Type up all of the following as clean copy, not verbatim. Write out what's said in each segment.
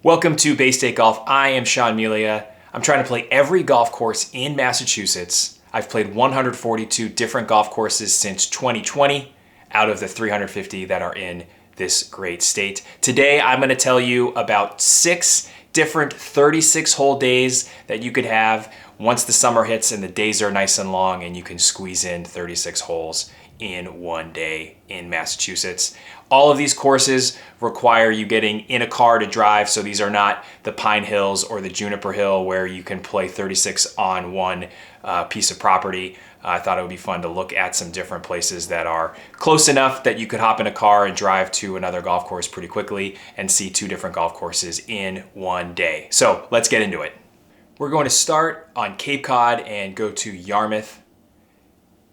Welcome to Bay State Golf. I am Sean Melia. I'm trying to play every golf course in Massachusetts. I've played 142 different golf courses since 2020 out of the 350 that are in this great state. Today, I'm going to tell you about 6 different 36-hole days that you could have once the summer hits and the days are nice and long and you can squeeze in 36 holes in one day in Massachusetts. All of these courses require you getting in a car to drive, so these are not the Pine Hills or the Juniper Hill where you can play 36 on one piece of property. I thought it would be fun to look at some different places that are close enough that you could hop in a car and drive to another golf course pretty quickly and see 2 different golf courses in one day. So let's get into it. We're going to start on Cape Cod and go to Yarmouth.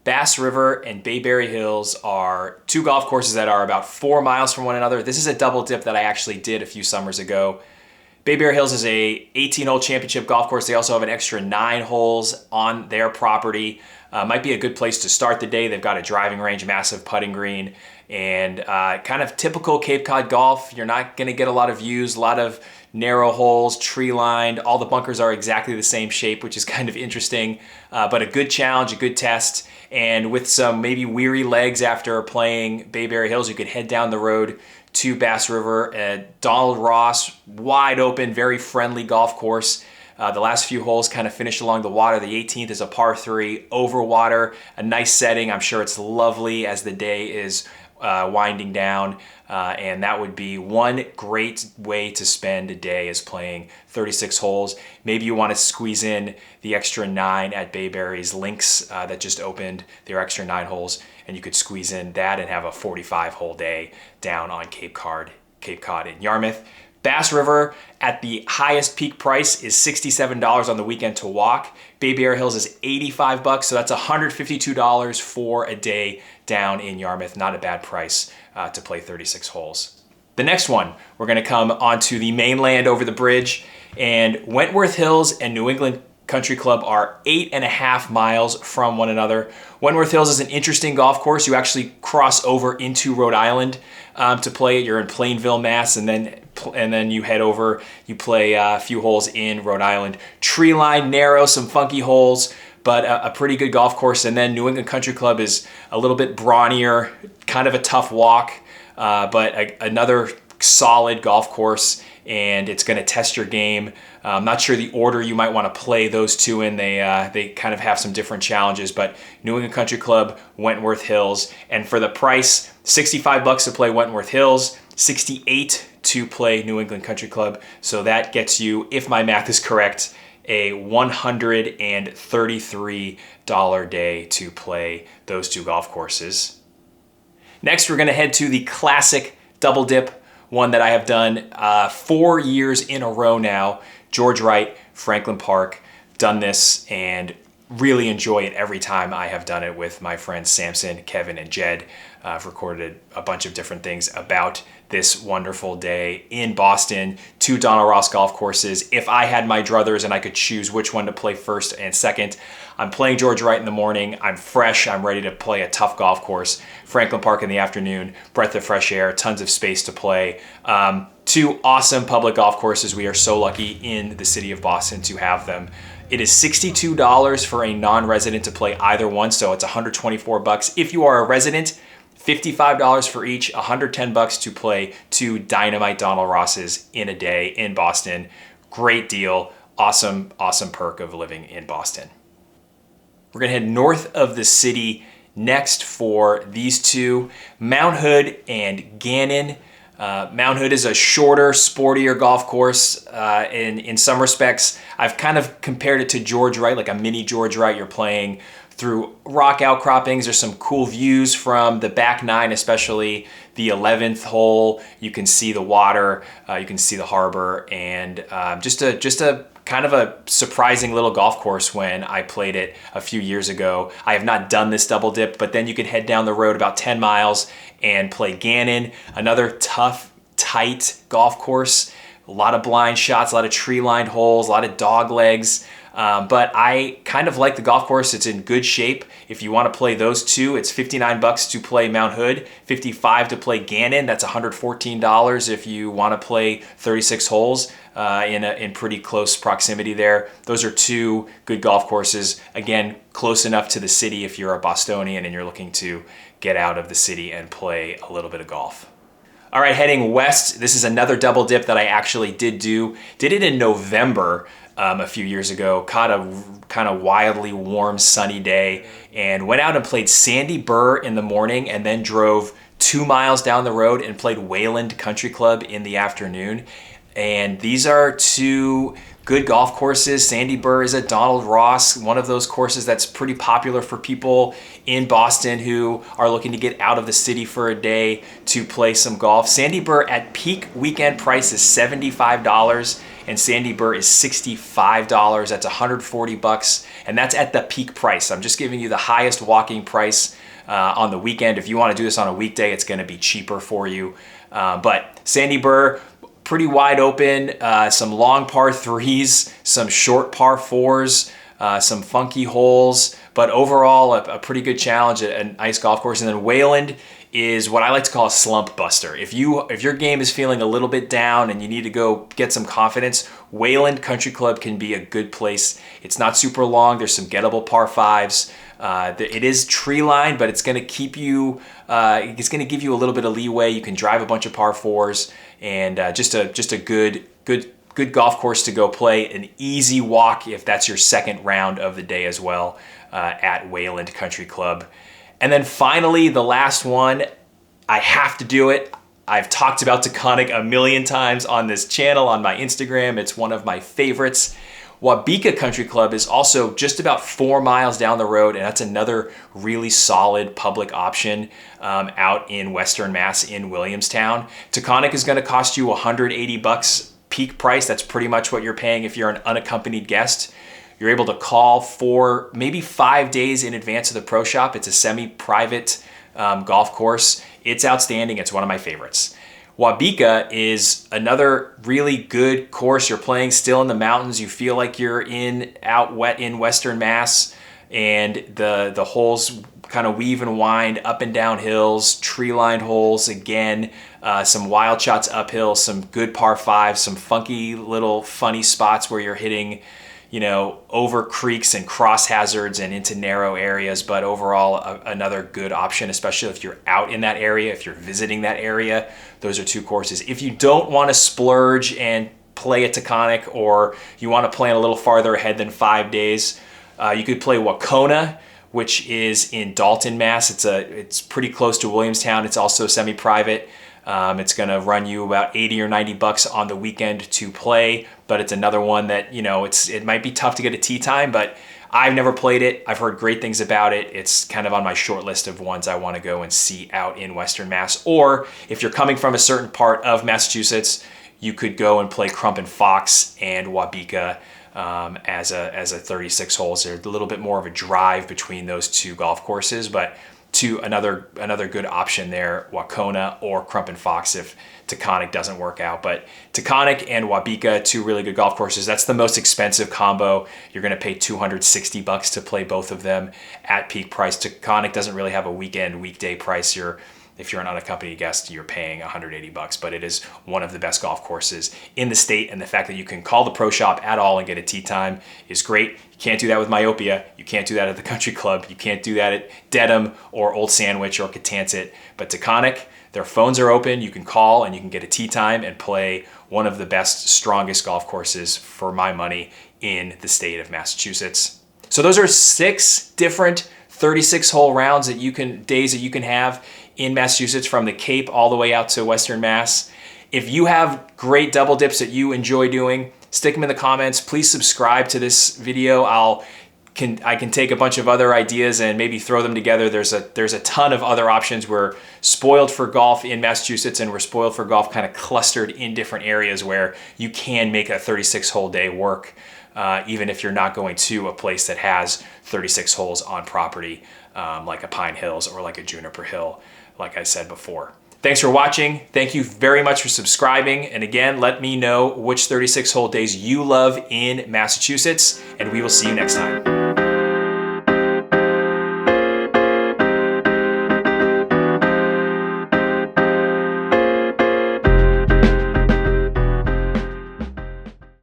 Bass River and Bayberry Hills are 2 golf courses that are about 4 miles from one another. This is a double dip that I actually did a few summers ago. Bayberry Hills is a 18-hole championship golf course. They also have an extra 9 holes on their property. Might be a good place to start the day. They've got a driving range, massive putting green, and kind of typical Cape Cod golf. You're not going to get a lot of views, a lot of narrow holes, tree lined. All the bunkers are exactly the same shape, which is kind of interesting, but a good challenge, a good test. And with some maybe weary legs after playing Bayberry Hills, you could head down the road to Bass River. Donald Ross, wide open, very friendly golf course. The last few holes kind of finish along the water. The 18th is a par 3 over water, a nice setting. I'm sure it's lovely as the day is winding down, and that would be one great way to spend a day is playing 36 holes. Maybe you want to squeeze in the extra 9 at Bayberry's Links that just opened their extra 9 holes, and you could squeeze in that and have a 45-hole day down on Cape Cod in Yarmouth. Bass River at the highest peak price is $67 on the weekend to walk. Bayberry Hills is $85, so that's $152 for a day down in Yarmouth. Not a bad price to play 36 holes. The next one, we're gonna come onto the mainland over the bridge, and Wentworth Hills and New England Country Club are 8.5 miles from one another. Wentworth Hills is an interesting golf course. You actually cross over into Rhode Island to play it. You're in Plainville, Mass, and then you head over, you play a few holes in Rhode Island. Tree line, narrow, some funky holes, but a pretty good golf course. And then New England Country Club is a little bit brawnier, kind of a tough walk, but another solid golf course, and it's going to test your game. I'm not sure the order you might want to play those 2 in. They kind of have some different challenges, but New England Country Club, Wentworth Hills, and for the price, $65 to play Wentworth Hills, $68 to play New England Country Club. So that gets you, if my math is correct, a $133 day to play those 2 golf courses. Next, we're going to head to the classic double dip, one that I have done 4 years in a row now. George Wright, Franklin Park, done this and really enjoy it every time I have done it with my friends Samson, Kevin, and Jed. I've recorded a bunch of different things about this wonderful day in Boston. 2 Donald Ross golf courses. If I had my druthers and I could choose which one to play first and second, I'm playing George Wright in the morning. I'm fresh. I'm ready to play a tough golf course. Franklin Park in the afternoon. Breath of fresh air. Tons of space to play. 2 awesome public golf courses. We are so lucky in the city of Boston to have them. It is $62 for a non-resident to play either one, so it's $124. If you are a resident, $55 for each, $110 to play 2 dynamite Donald Rosses in a day in Boston. Great deal. Awesome, awesome perk of living in Boston. We're gonna head north of the city next for these 2, Mount Hood and Gannon. Mount Hood is a shorter, sportier golf course. In some respects, I've kind of compared it to George Wright, like a mini George Wright. You're playing through rock outcroppings. There's some cool views from the back 9, especially the 11th hole. You can see the water, you can see the harbor, and just a kind of a surprising little golf course when I played it a few years ago. I have not done this double dip, but then you can head down the road about 10 miles and play Gannon, another tough, tight golf course. A lot of blind shots, a lot of tree-lined holes, a lot of dog legs. But I kind of like the golf course. It's in good shape. If you want to play those two, it's $59 to play Mount Hood, $55 to play Gannon. That's $114 if you want to play 36 holes in pretty close proximity there. Those are two good golf courses. Again, close enough to the city if you're a Bostonian and you're looking to get out of the city and play a little bit of golf. All right, heading west, this is another double dip that I actually did do. Did it in November a few years ago. Caught a kind of wildly warm, sunny day and went out and played Sandy Burr in the morning and then drove 2 miles down the road and played Wayland Country Club in the afternoon. And these are two good golf courses. Sandy Burr is a Donald Ross, one of those courses that's pretty popular for people in Boston who are looking to get out of the city for a day to play some golf. Sandy Burr at peak weekend price is $75 and Sandy Burr is $65. That's $140 and that's at the peak price. I'm just giving you the highest walking price on the weekend. If you want to do this on a weekday, it's going to be cheaper for you. But Sandy Burr, pretty wide open, some long par threes, some short par fours, some funky holes, but overall a pretty good challenge, a nice golf course. And then Wayland is what I like to call a slump buster. If your game is feeling a little bit down and you need to go get some confidence, Wayland Country Club can be a good place. It's not super long. There's some gettable par fives. It is tree lined, but it's going to keep you. It's going to give you a little bit of leeway. You can drive a bunch of par fours, and just a good golf course to go play. An easy walk if that's your second round of the day as well at Wayland Country Club. And then finally, the last one, I have to do it. I've talked about Taconic a million times on this channel, on my Instagram. It's one of my favorites. Waubeeka Country Club is also just about 4 miles down the road, and that's another really solid public option out in Western Mass in Williamstown. Taconic is going to cost you $180 peak price. That's pretty much what you're paying if you're an unaccompanied guest. You're able to call for maybe 5 days in advance of the pro shop. It's a semi-private golf course. It's outstanding. It's one of my favorites. Waubeeka is another really good course. You're playing still in the mountains. You feel like you're out wet in Western Mass, and the holes kind of weave and wind up and down hills, tree-lined holes again, some wild shots uphill, some good par fives, some funky little funny spots where you're hitting, over creeks and cross hazards and into narrow areas, but overall another good option, especially if you're out in that area, if you're visiting that area. Those are two courses. If you don't want to splurge and play at Taconic, or you want to plan a little farther ahead than 5 days, you could play Wacona, which is in Dalton, Mass. It's pretty close to Williamstown. It's also semi-private. It's going to run you about $80 or $90 on the weekend to play, but it's another one that, it might be tough to get a tee time, but I've never played it. I've heard great things about it. It's kind of on my short list of ones I want to go and see out in Western Mass. Or if you're coming from a certain part of Massachusetts, you could go and play Crump and Fox and Waubeeka as a 36 holes. There's a little bit more of a drive between those two golf courses, but another good option there, Wacona or Crump and Fox if Taconic doesn't work out. But Taconic and Waubeeka, two really good golf courses. That's the most expensive combo. You're going to pay $260 to play both of them at peak price. Taconic doesn't really have a weekday price. If you're an unaccompanied guest, you're paying $180, but it is one of the best golf courses in the state, and the fact that you can call the pro shop at all and get a tee time is great. You can't do that with Myopia. You can't do that at the Country Club. You can't do that at Dedham or Old Sandwich or Catanset. But Taconic, their phones are open. You can call and you can get a tee time and play one of the best, strongest golf courses for my money in the state of Massachusetts. So those are 6 different 36-hole rounds days that you can have in Massachusetts, from the Cape all the way out to Western Mass. If you have great double dips that you enjoy doing, stick them in the comments. Please subscribe to this video. I can take a bunch of other ideas and maybe throw them together. There's a ton of other options. We're spoiled for golf in Massachusetts, and we're spoiled for golf kind of clustered in different areas where you can make a 36-hole day work, even if you're not going to a place that has 36 holes on property, like a Pine Hills or like a Juniper Hill, like I said before. Thanks for watching. Thank you very much for subscribing. And again, let me know which 36-hole days you love in Massachusetts, and we will see you next time.